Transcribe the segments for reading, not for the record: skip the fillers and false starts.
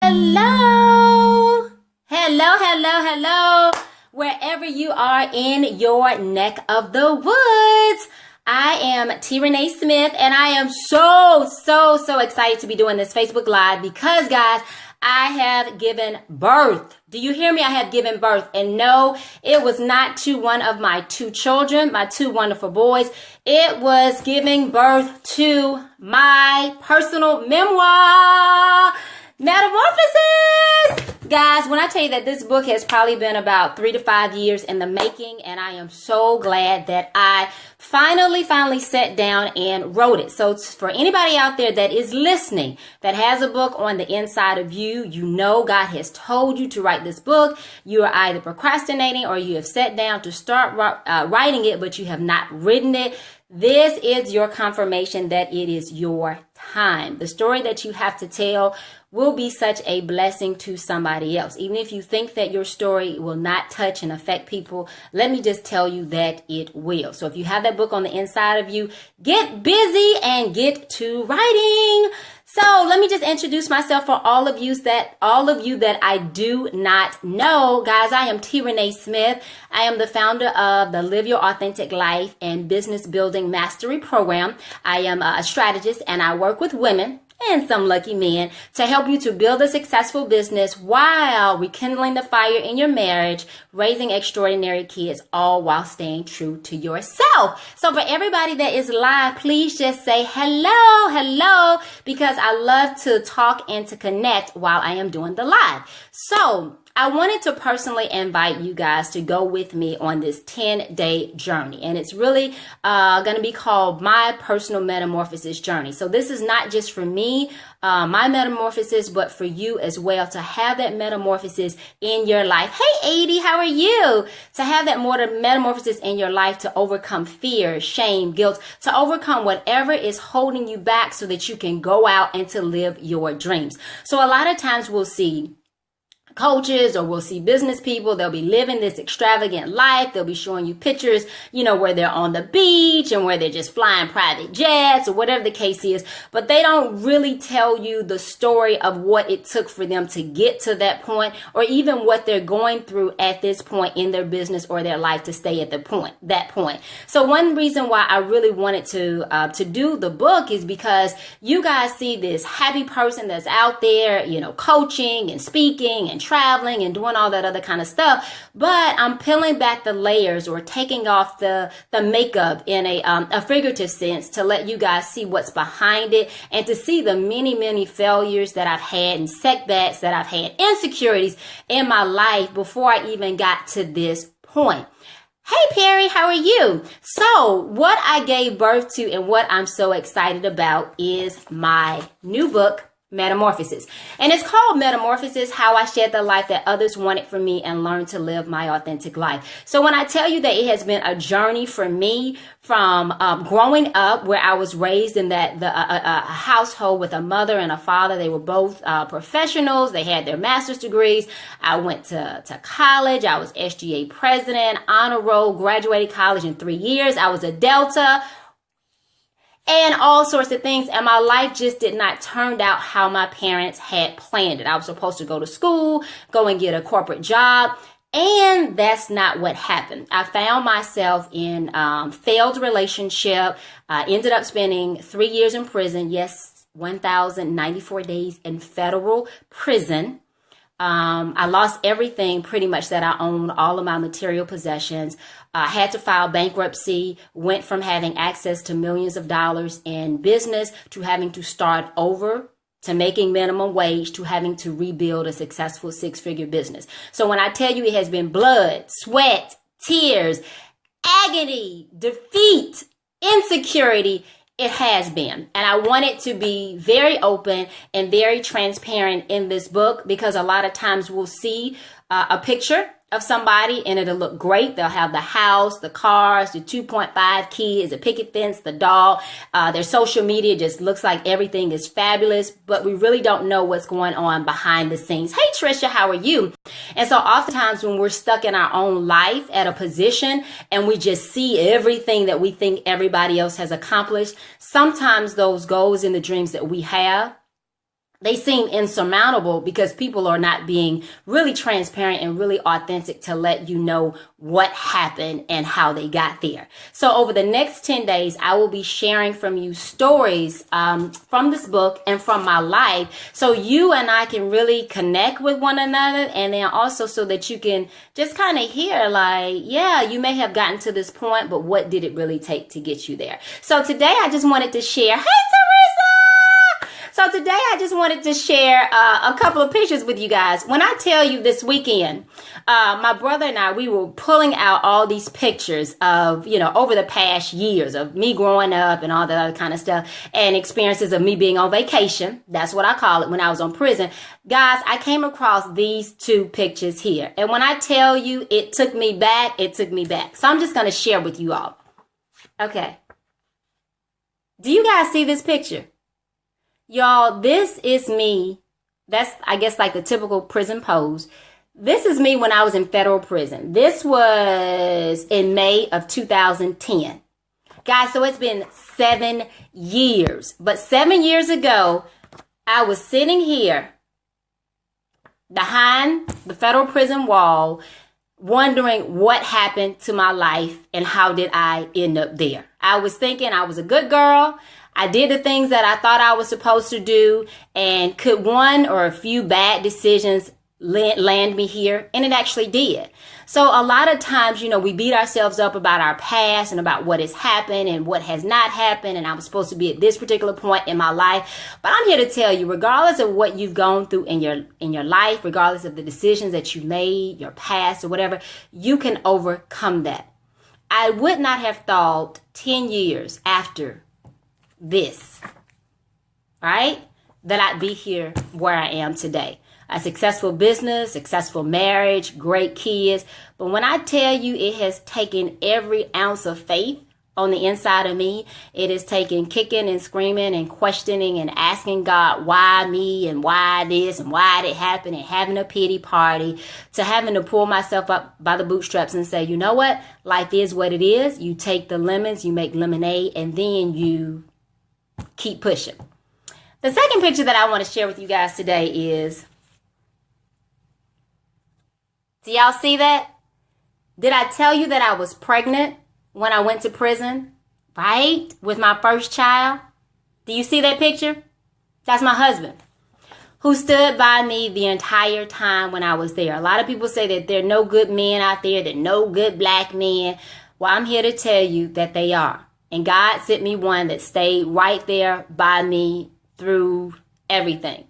Hello. Wherever you are in your neck of the woods. I am T. Renee Smith, and I am so excited to be doing this Facebook Live because, guys, I have given birth. Do you hear me? I have given birth. And no, it was not to one of my two children, my two wonderful boys. It was giving birth to my personal memoir, Metamorphosis. Guys, when I tell you that this book has probably been about 3 to 5 years in the making, and I am so glad that I finally sat down and wrote it. So for anybody out there that is listening, that has a book on the inside of you, you know God has told you to write this book. You are either procrastinating or you have sat down to start writing it, but you have not written it. This is your confirmation that it is your time. The story that you have to tell will be such a blessing to somebody else. Even if you think that your story will not touch and affect people, let me just tell you that it will. So if you have that book on the inside of you, get busy and get to writing. So let me just introduce myself for all of you that I do not know. Guys, I am T. Renee Smith. I am the founder of the Live Your Authentic Life and Business Building Mastery Program. I am a strategist, and I work with women and some lucky men to help you to build a successful business while rekindling the fire in your marriage, raising extraordinary kids, all while staying true to yourself. So for everybody that is live, please just say hello, because I love to talk and to connect while I am doing the live. So I wanted to personally invite you guys to go with me on this 10-day journey. And it's really going to be called My Personal Metamorphosis Journey. So this is not just for me, my metamorphosis, but for you as well, to have that metamorphosis in your life. Hey, Edie, how are you? To have that metamorphosis in your life to overcome fear, shame, guilt, to overcome whatever is holding you back so that you can go out and to live your dreams. So a lot of times we'll see coaches, or we'll see business people, they'll be living this extravagant life. They'll be showing you pictures, where they're on the beach and where they're just flying private jets or whatever the case is. But they don't really tell you the story of what it took for them to get to that point, or even what they're going through at this point in their business or their life to stay at that point. So one reason why I really wanted to do the book is because you guys see this happy person that's out there, coaching and speaking and traveling and doing all that other kind of stuff, but I'm peeling back the layers, or taking off the makeup in a figurative sense, to let you guys see what's behind it, and to see the many failures that I've had and setbacks that I've had, insecurities in my life before I even got to this point. Hey, Perry, how are you? So what I gave birth to and what I'm so excited about is my new book, Metamorphosis. And it's called Metamorphosis: How I Shed the Life That Others Wanted for Me and Learned to Live My Authentic Life. So when I tell you that it has been a journey for me, from growing up where I was raised in a household with a mother and a father. They were both professionals. They had their master's degrees. I went to college. I was SGA president, honor roll, graduated college in 3 years. I was a Delta, and all sorts of things. And my life just did not turn out how my parents had planned it. I was supposed to go to school, go and get a corporate job. And that's not what happened. I found myself in failed relationship. I ended up spending 3 years in prison. Yes, 1,094 days in federal prison. I lost everything pretty much that I owned, all of my material possessions. Had to file bankruptcy, went from having access to millions of dollars in business to having to start over, to making minimum wage, to having to rebuild a successful 6-figure business. So when I tell you it has been blood, sweat, tears, agony, defeat, insecurity, it has been. And I wanted to be very open and very transparent in this book, because a lot of times we'll see a picture of somebody and it'll look great. They'll have the house, the cars, the 2.5 kids, the picket fence, the dog. Their social media just looks like everything is fabulous, but we really don't know what's going on behind the scenes. Hey, Trisha, how are you? And so oftentimes when we're stuck in our own life at a position and we just see everything that we think everybody else has accomplished, sometimes those goals and the dreams that we have they seem insurmountable because people are not being really transparent and really authentic to let you know what happened and how they got there. So over the next 10 days, I will be sharing from you stories from this book and from my life, so you and I can really connect with one another, and then also so that you can just kind of hear, like, yeah, you may have gotten to this point, but what did it really take to get you there? So today I just wanted to share, hey Teresa! So today I just wanted to share a couple of pictures with you guys. When I tell you this weekend, my brother and I, we were pulling out all these pictures of, over the past years of me growing up and all that other kind of stuff, and experiences of me being on vacation. That's what I call it, when I was on prison. Guys, I came across these two pictures here. And when I tell you it took me back, it took me back. So I'm just going to share with you all. Okay. Do you guys see this picture? Y'all, this is me. That's, I guess, like the typical prison pose. This is me when I was in federal prison. This was in May of 2010. Guys, so it's been 7 years. But 7 years ago, I was sitting here behind the federal prison wall, wondering what happened to my life and how did I end up there. I was thinking I was a good girl. I did the things that I thought I was supposed to do, and could one or a few bad decisions land me here? And it actually did. So a lot of times, we beat ourselves up about our past and about what has happened and what has not happened. And I was supposed to be at this particular point in my life. But I'm here to tell you, regardless of what you've gone through in your life, regardless of the decisions that you made, your past or whatever, you can overcome that. I would not have thought 10 years after this, right, that I'd be here where I am today. A successful business, successful marriage, great kids. But when I tell you it has taken every ounce of faith on the inside of me, it has taken kicking and screaming and questioning and asking God, why me and why this and why did it happen, and having a pity party, to having to pull myself up by the bootstraps and say, you know what? Life is what it is. You take the lemons, you make lemonade, and then you keep pushing. The second picture that I want to share with you guys today is, do y'all see that? Did I tell you that I was pregnant when I went to prison, right? With my first child? Do you see that picture? That's my husband, who stood by me the entire time when I was there. A lot of people say that there are no good men out there, there are no good black men. Well, I'm here to tell you that they are. And God sent me one that stayed right there by me through everything.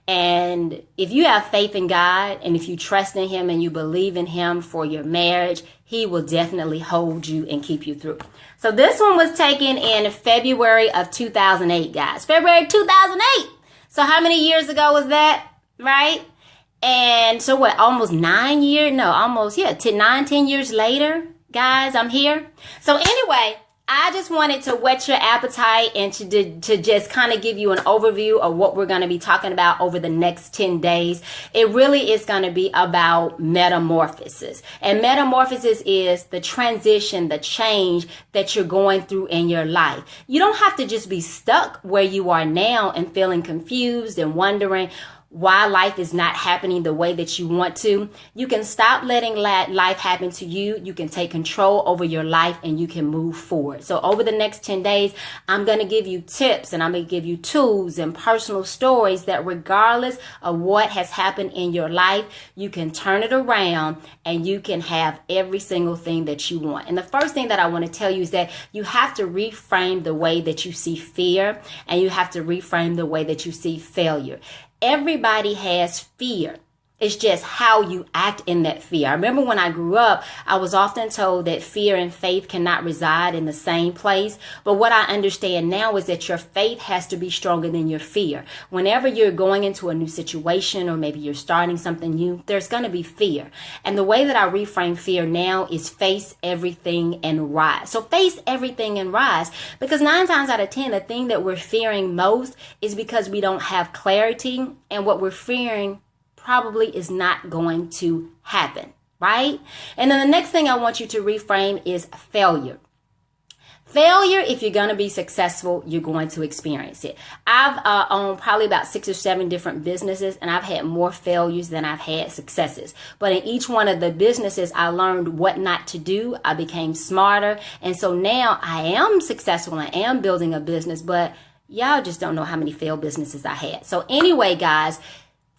And if you have faith in God, and if you trust in Him and you believe in Him for your marriage, He will definitely hold you and keep you through. So this one was taken in February of 2008, guys. February 2008. So how many years ago was that, right? And so what, almost 9 years? No, almost, 10 years later, guys, I'm here. So anyway, I just wanted to whet your appetite and to just kind of give you an overview of what we're going to be talking about over the next 10 days. It really is going to be about metamorphosis. And metamorphosis is the transition, the change that you're going through in your life. You don't have to just be stuck where you are now and feeling confused and wondering why life is not happening the way that you want to. You can stop letting life happen to you. You can take control over your life and you can move forward. So over the next 10 days, I'm going to give you tips and I'm going to give you tools and personal stories that regardless of what has happened in your life, you can turn it around and you can have every single thing that you want. And the first thing that I want to tell you is that you have to reframe the way that you see fear, and you have to reframe the way that you see failure. Everybody has fear. It's just how you act in that fear. I remember when I grew up, I was often told that fear and faith cannot reside in the same place. But what I understand now is that your faith has to be stronger than your fear. Whenever you're going into a new situation, or maybe you're starting something new, there's going to be fear. And the way that I reframe fear now is face everything and rise. So face everything and rise, because 9 times out of 10, the thing that we're fearing most is because we don't have clarity, and what we're fearing probably is not going to happen, right? And then the next thing I want you to reframe is failure. Failure, if you're going to be successful, you're going to experience it. I've owned probably about 6 or 7 different businesses, and I've had more failures than I've had successes. But in each one of the businesses, I learned what not to do. I became smarter. And so now I am successful and am building a business, but y'all just don't know how many failed businesses I had. So anyway, guys,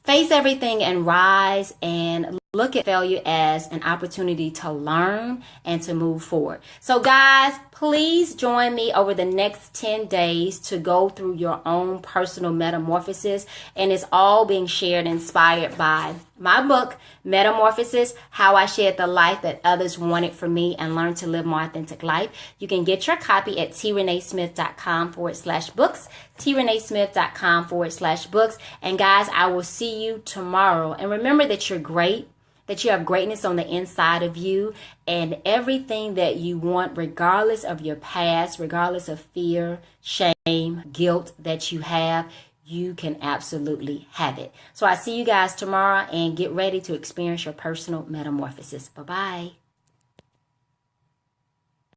face everything and rise, and look at failure as an opportunity to learn and to move forward. So guys, please join me over the next 10 days to go through your own personal metamorphosis. And it's all being shared, inspired by my book, Metamorphosis, How I Shared the Life That Others Wanted from Me and Learned to Live More Authentic Life. You can get your copy at trenesmith.com/books, trenesmith.com/books. And guys, I will see you tomorrow. And remember that you're great, that you have greatness on the inside of you, and everything that you want, regardless of your past, regardless of fear, shame, guilt that you have, you can absolutely have it. So I see you guys tomorrow, and get ready to experience your personal metamorphosis. Bye-bye.